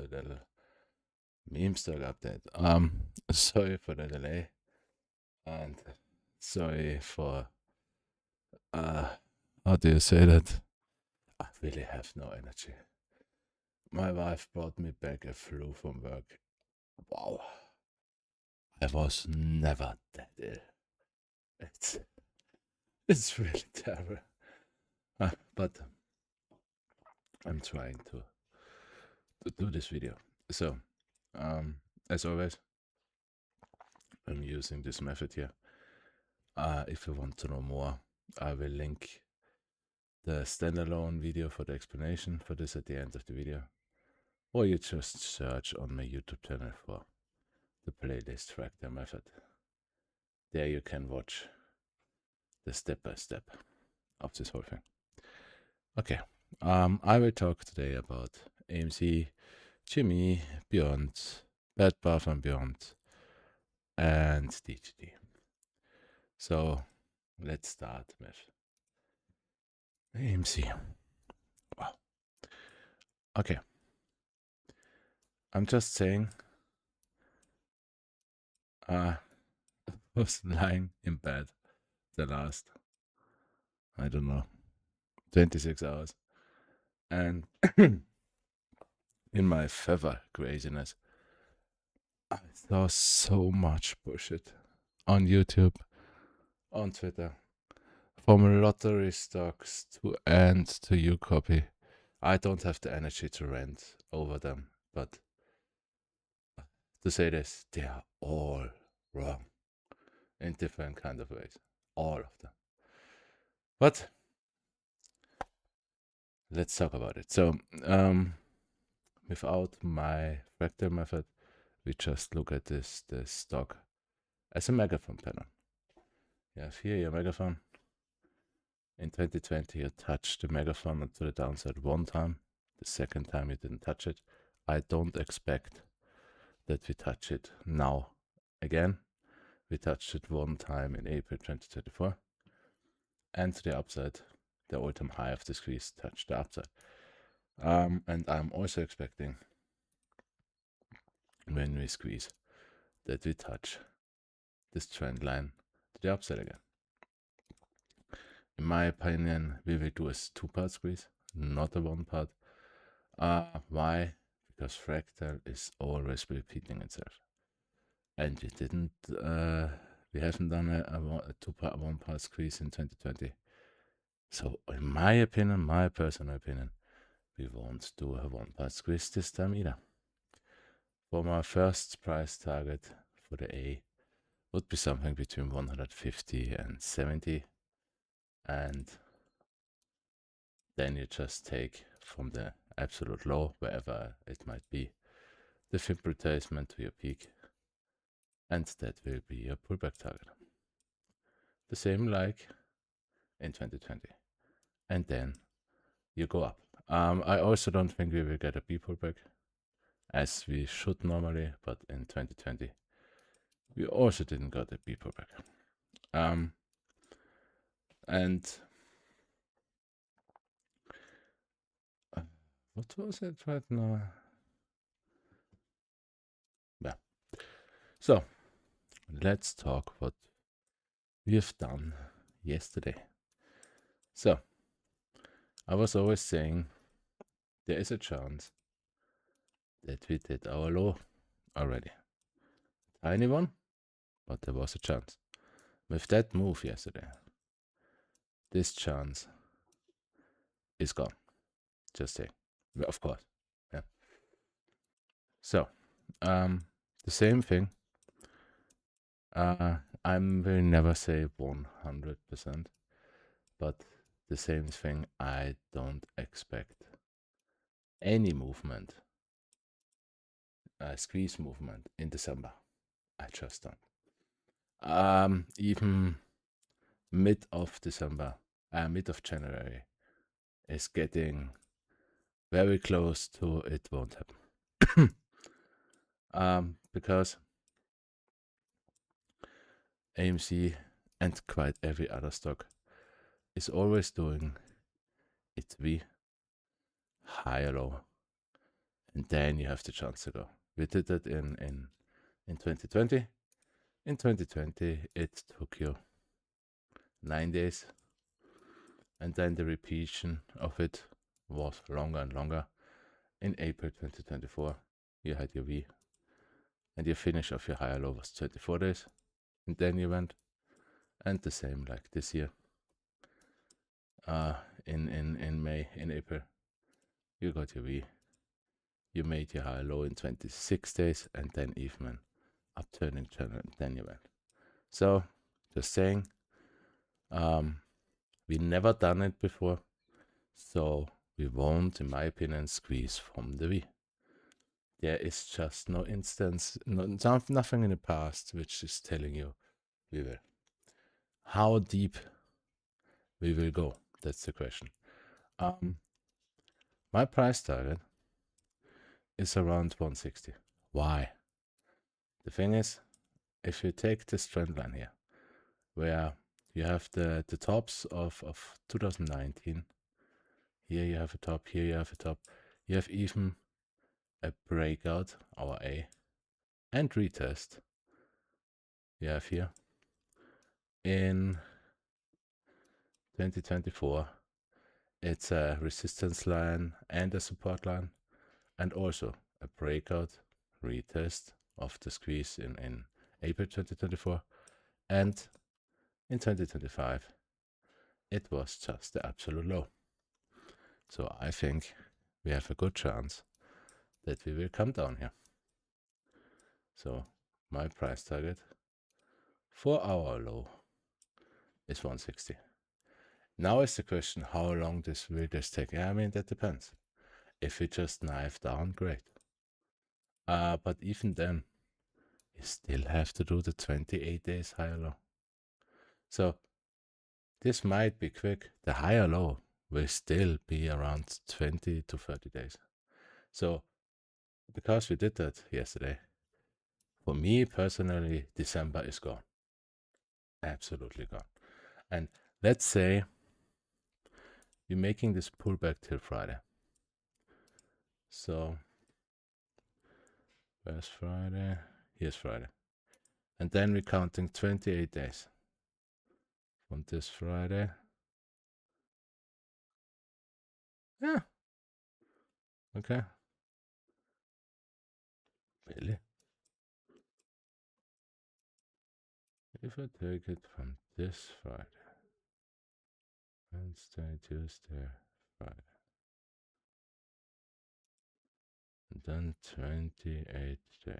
a little meme stock update. Sorry for the delay, and sorry for how do you say that? I really have no energy. My wife brought me back a flu from work. Wow, I was never that ill. It's really terrible. But I'm trying to do this video. So, as always, I'm using this method here. If you want to know more, I will link the standalone video for the explanation for this at the end of the video. Or you just search on my YouTube channel for the playlist Fractal method. There you can watch the step-by-step of this whole thing. Okay, I will talk today about AMC, GME, BYND, Bad Bath and Beyond, and DJT. So let's start with AMC. Wow. Okay. I'm just saying, I was lying in bed the last, I don't know, 26 hours. And in my feather craziness, I saw so much bullshit on YouTube, on Twitter, from lottery stocks to UCopy. I don't have the energy to rant over them, but to say this, they are all wrong in different kind of ways. All of them. But let's talk about it. So, without my fractal method, we just look at the stock as a megaphone pattern. You have here your megaphone. In 2020, you touched the megaphone to the downside one time. The second time, you didn't touch it. I don't expect that we touch it now again. We touched it one time in April 2024. And to the upside, the all-time high of the squeeze touched the upside. And I'm also expecting, when we squeeze, that we touch this trend line to the upside again. In my opinion, we will do a two-part squeeze, not a one-part. Why? Because Fractal is always repeating itself. And we haven't done a two-part, one-part squeeze in 2020. So in my opinion, my personal opinion, we won't do a one-part squeeze this time either. For my first price target for the A would be something between 150 and 70. And then you just take from the absolute low, wherever it might be, the thin retracement to your peak. And that will be your pullback target. The same like in 2020. And then you go up. I also don't think we will get a B pullback, as we should normally, but in 2020, we also didn't get a B pullback. And what was it right now? Yeah. So let's talk what we've done yesterday. So I was always saying there is a chance that we did our low already. Tiny one, but there was a chance. With that move yesterday, this chance is gone. Just saying. Of course. Yeah. So, the same thing. I will never say 100%, but the same thing, I don't expect any movement, squeeze movement in December. I just don't. Even mid of January is getting very close to it won't happen. Because AMC and quite every other stock is always doing its V, high or low, and then you have the chance to go. We did it in 2020. In 2020, it took you 9 days, and then the repetition of it was longer and longer. In April 2024, you had your V, and your finish of your higher low was 24 days, and then you went, and the same like this year. In May, in April, you got your V. You made your higher low in 26 days, and then even an upturning channel, and then you went. So, just saying, we never done it before, so we won't, in my opinion, squeeze from the V. There is just no instance, nothing in the past which is telling you we will. How deep we will go? That's the question. My price target is around 160. Why? The thing is, if you take this trend line here, where you have the tops of 2019, here you have a top, here you have a top, you have even a breakout, our A, and retest you have here in 2024. It's a resistance line and a support line, and also a breakout retest of the squeeze in April 2024, and in 2025 it was just the absolute low. So I think we have a good chance that we will come down here. So my price target for our low is 160. Now is the question, how long will this take? I mean, that depends. If we just knife down, great. But even then, you still have to do the 28 days higher low. So this might be quick. The higher low will still be around 20 to 30 days. So because we did that yesterday, for me personally, December is gone. Absolutely gone. And let's say you're making this pullback till Friday. So where's Friday? Here's Friday. And then we're counting 28 days from this Friday. Yeah. Okay. Really? If I take it from this Friday, Wednesday, Tuesday, Friday, and then 28 days.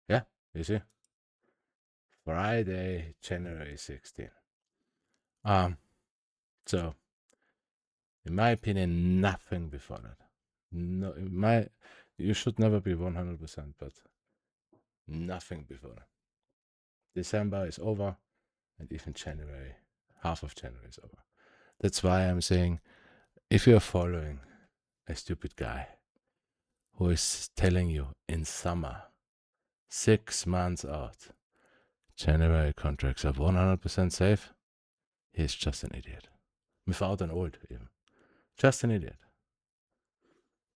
Yeah, you see? Friday, January 16. So in my opinion, nothing before that. No, you should never be 100%, but nothing before that. December is over, and even January, half of January is over. That's why I'm saying, if you're following a stupid guy who is telling you in summer, 6 months out, January contracts are 100% safe, he's just an idiot. Without an old, even. Just an idiot.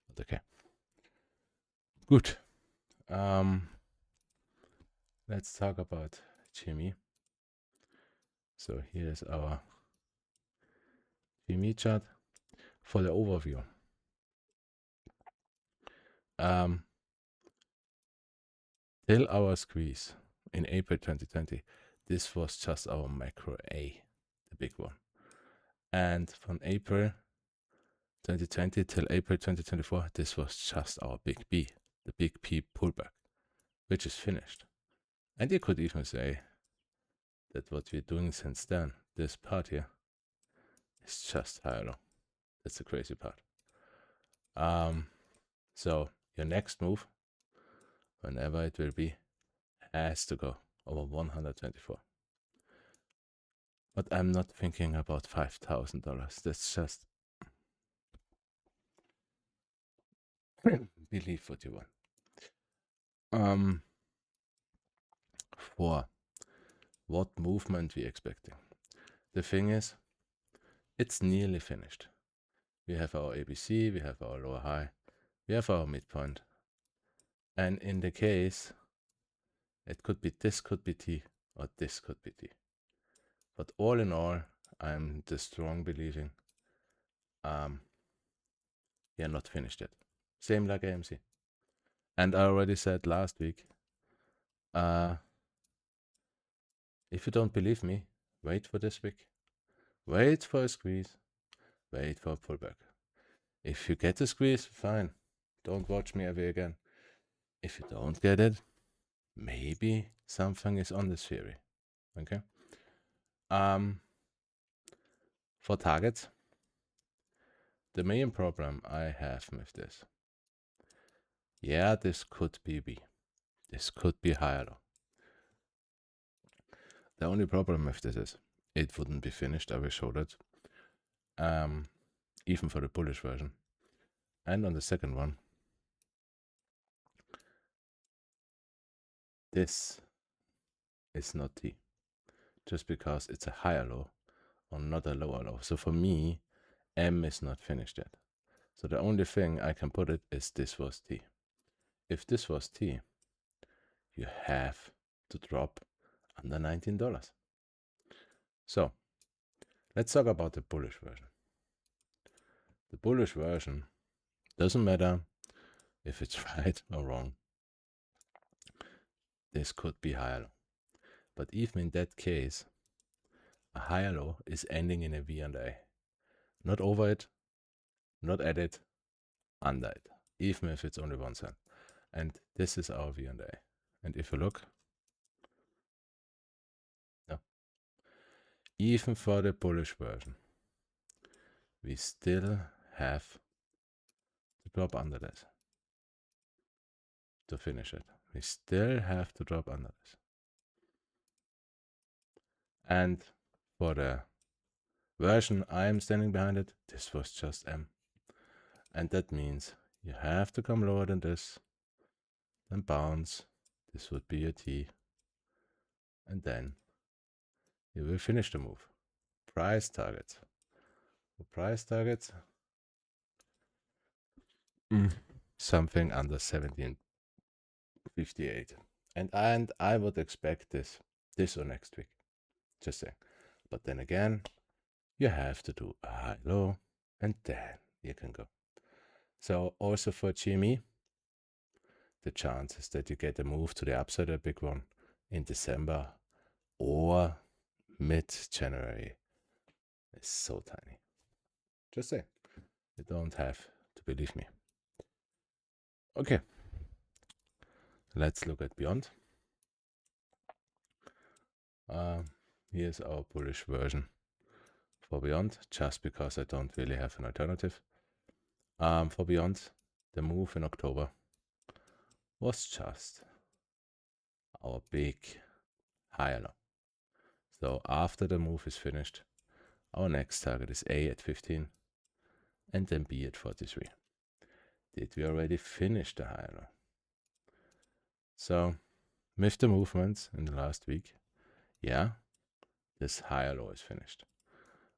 But okay. Good. Let's talk about GME. So here's our GME chart for the overview. Till our squeeze in April 2020, this was just our macro A, the big one. And from April 2020 till April 2024, this was just our big B, the big P pullback, which is finished. And you could even say that what we're doing since then, this part here, is just higher low. That's the crazy part. So your next move, whenever it will be, has to go over 124. But I'm not thinking about $5,000. That's just believe what you want. For what movement we're expecting. the thing is, it's nearly finished. We have our ABC, we have our lower high, we have our midpoint. And in the case, it could be this could be T or this could be T. But all in all, I'm the strong believing we are not finished yet. Same like AMC. And I already said last week, if you don't believe me, wait for this week. Wait for a squeeze. Wait for a pullback. If you get a squeeze, fine. Don't watch me ever again. If you don't get it, maybe something is on this theory. Okay? For targets, the main problem I have with this. Yeah, this could be B. This could be higher low. The only problem with this is it wouldn't be finished. I will show that. Even for the bullish version. And on the second one, this is not T. Just because it's a higher low or not a lower low. So for me, M is not finished yet. So the only thing I can put it is this was T. If this was T, you have to drop under $19. So let's talk about the bullish version. The bullish version doesn't matter if it's right or wrong. This could be higher low. But even in that case, a higher low is ending in a V&A. Not over it, not at it, under it. Even if it's only one cent. And this is our V&A. And if you look, no, even for the bullish version, we still have to drop under this to finish it. We still have to drop under this. And for the version I am standing behind it, this was just M. And that means you have to come lower than this, then bounce. This would be a T. And then you will finish the move. Price targets. For price targets, something under 17.58. And I would expect this or next week. Just saying. But then again, you have to do a high low and then you can go. So also for GME, the chances that you get a move to the upside, a big one, in December or mid-January is so tiny. Just say, you don't have to believe me. Okay, let's look at BYND. Here's our bullish version for BYND, just because I don't really have an alternative. For BYND, the move in October was just our big higher low. So after the move is finished, our next target is A at 15 and then B at 43. Did we already finish the higher low? So with the movements in the last week, yeah, this higher low is finished.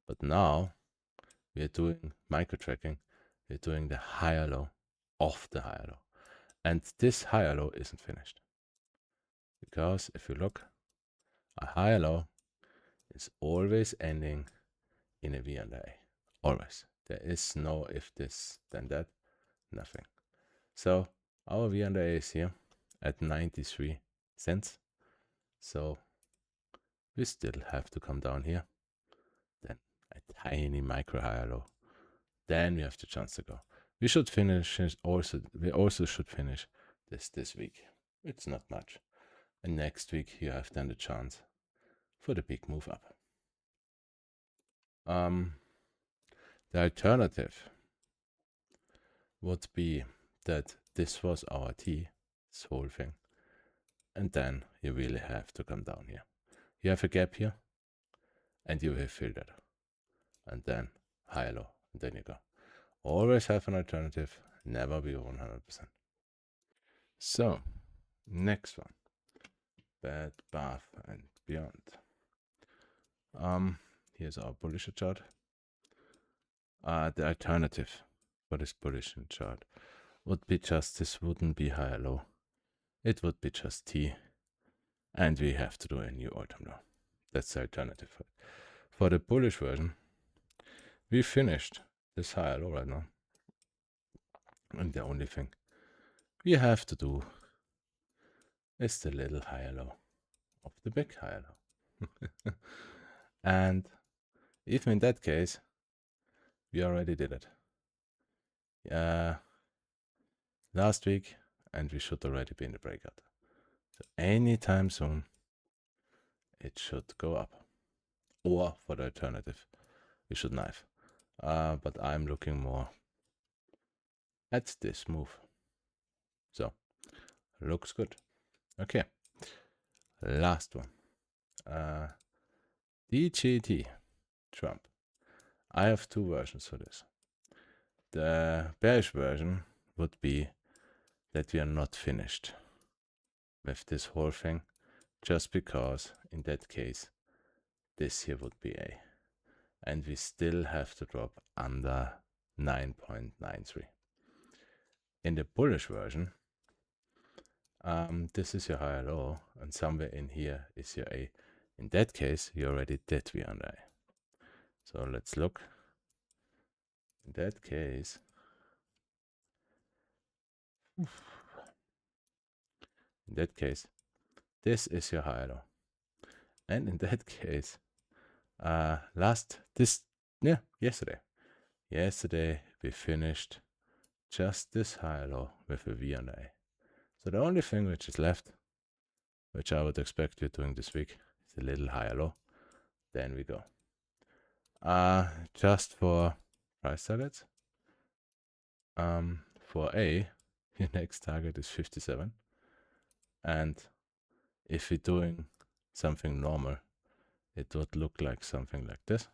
But now we are doing micro tracking. We're doing the higher low of the higher low. And this higher low isn't finished. Because if you look, a higher low is always ending in a V&A. Always. There is no if this, then that, nothing. So our V&A is here at 93 cents. So we still have to come down here. Then a tiny micro higher low. Then we have the chance to go. We should finish also. We also should finish this week. It's not much. And next week you have then the chance for the big move up. The alternative would be that this was our T, this whole thing, and then you really have to come down here. You have a gap here, and you will fill that, and then high low, and then you go. Always have an alternative, never be 100%. So, next one, Bed Bath and Beyond. here's our bullish chart. The alternative for this bullish chart would be just, this wouldn't be higher low. It would be just T. And we have to do a new all-time low. That's the alternative. For the bullish version, we finished this higher low right now. And the only thing we have to do is the little higher low of the big higher low. And even in that case, we already did it. Last week, and we should already be in the breakout. So anytime soon, it should go up. Or for the alternative, we should knife. But I'm looking more at this move. So, looks good. Okay. Last one. DJT Trump. I have two versions for this. The bearish version would be that we are not finished with this whole thing, just because in that case this here would be A, and we still have to drop under 9.93. In the bullish version, this is your higher low, and somewhere in here is your A. In that case, you already did V under A. So let's look. In that case, this is your higher low. And in that case, yesterday we finished just this higher low with a V under A. So the only thing which is left, which I would expect we're doing this week, is a little higher low. Then we go. Just for price targets, for A, your next target is 57. And if we're doing something normal, it would look like something like this.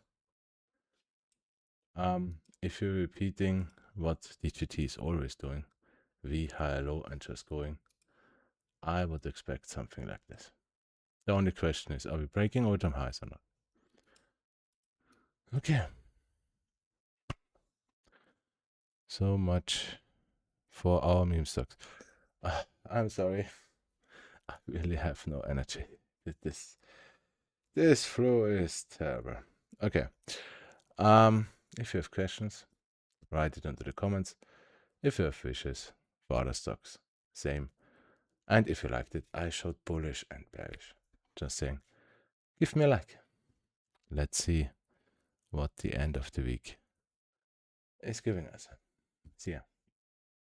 If you're repeating what DJT is always doing, V higher low and just going, I would expect something like this. The only question is, are we breaking all-time highs or not? Okay. So much for our meme stocks. I'm sorry. I really have no energy. This flow is terrible. Okay. If you have questions, write it into the comments. If you have wishes for other stocks, same. And if you liked it, I showed bullish and bearish. Just saying, give me a like. Let's see what the end of the week is giving us. See ya.